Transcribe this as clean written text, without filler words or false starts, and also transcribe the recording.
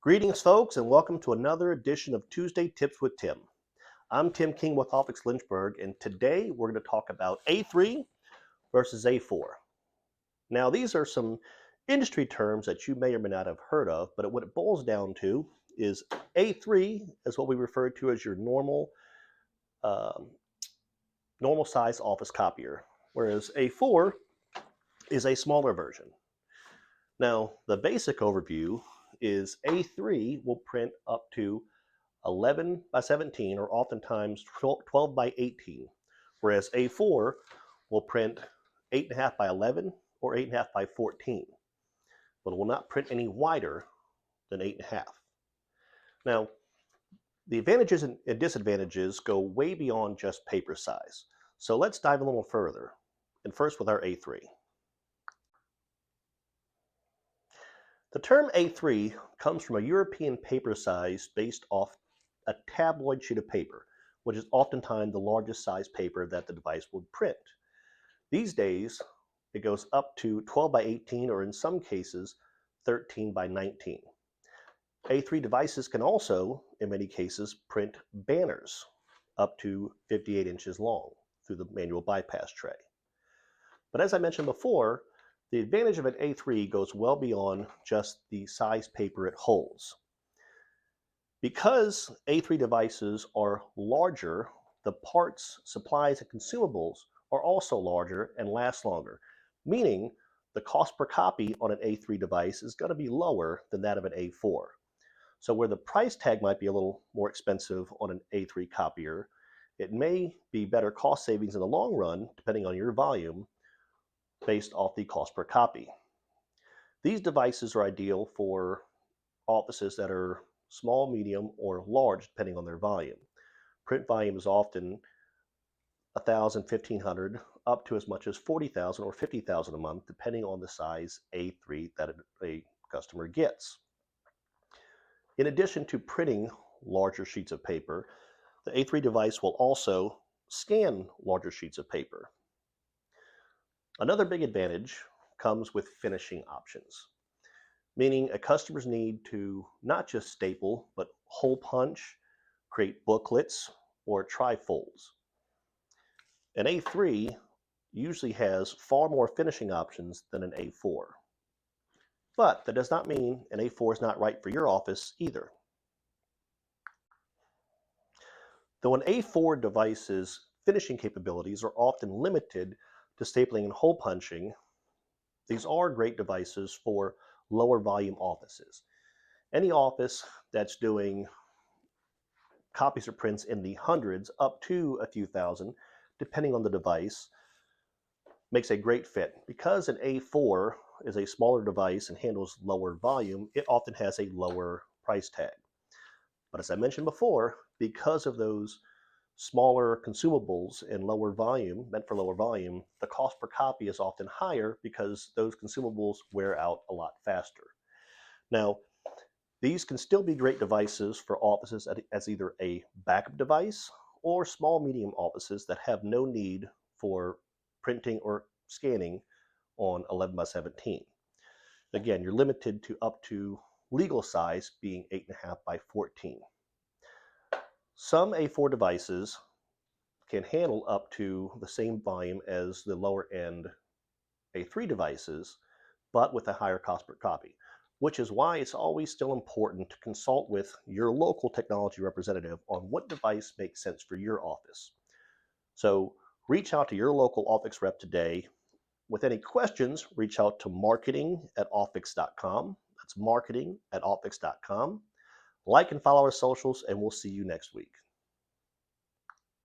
Greetings, folks, and welcome to another edition of Tuesday Tips with Tim. I'm Tim King with Offix Lynchburg, and today we're going to talk about A3 versus A4. Now, these are some industry terms that you may or may not have heard of, but what it boils down to is A3 is what we refer to as your normal size office copier, whereas A4 is a smaller version. Now, the basic overview is A3 will print up to 11 by 17 or oftentimes 12 by 18, whereas A4 will print 8.5 by 11 or 8.5 by 14, but it will not print any wider than 8.5. Now, the advantages and disadvantages go way beyond just paper size. So let's dive a little further, and first with our A3. The term A3 comes from a European paper size based off a tabloid sheet of paper, which is oftentimes the largest size paper that the device would print. These days, it goes up to 12 by 18 or in some cases, 13 by 19. A3 devices can also, in many cases, print banners up to 58 inches long through the manual bypass tray. But as I mentioned before, the advantage of an A3 goes well beyond just the size paper it holds. Because A3 devices are larger, the parts, supplies, and consumables are also larger and last longer, meaning the cost per copy on an A3 device is going to be lower than that of an A4. So where the price tag might be a little more expensive on an A3 copier, it may be better cost savings in the long run, depending on your volume, based off the cost per copy. These devices are ideal for offices that are small, medium, or large, depending on their volume. Print volume is often 1,000, 1,500, up to as much as 40,000 or 50,000 a month, depending on the size A3 that a customer gets. In addition to printing larger sheets of paper, the A3 device will also scan larger sheets of paper. Another big advantage comes with finishing options, meaning a customer's need to not just staple, but hole punch, create booklets, or trifolds. An A3 usually has far more finishing options than an A4. But that does not mean an A4 is not right for your office either. Though an A4 device's finishing capabilities are often limited to stapling and hole punching, these are great devices for lower volume offices. Any office that's doing copies or prints in the hundreds up to a few thousand, depending on the device, makes a great fit. Because an A4 is a smaller device and handles lower volume, it often has a lower price tag. But as I mentioned before, because of those smaller consumables and lower volume, meant for lower volume, the cost per copy is often higher because those consumables wear out a lot faster. Now, these can still be great devices for offices as either a backup device or small medium offices that have no need for printing or scanning on 11 by 17. Again, you're limited to up to legal size being 8.5 by 14. Some A4 devices can handle up to the same volume as the lower end A3 devices, but with a higher cost per copy, which is why it's always still important to consult with your local technology representative on what device makes sense for your office. So reach out to your local Offix rep today. With any questions, reach out to marketing@offix.com. That's marketing@offix.com. Like and follow our socials, and we'll see you next week.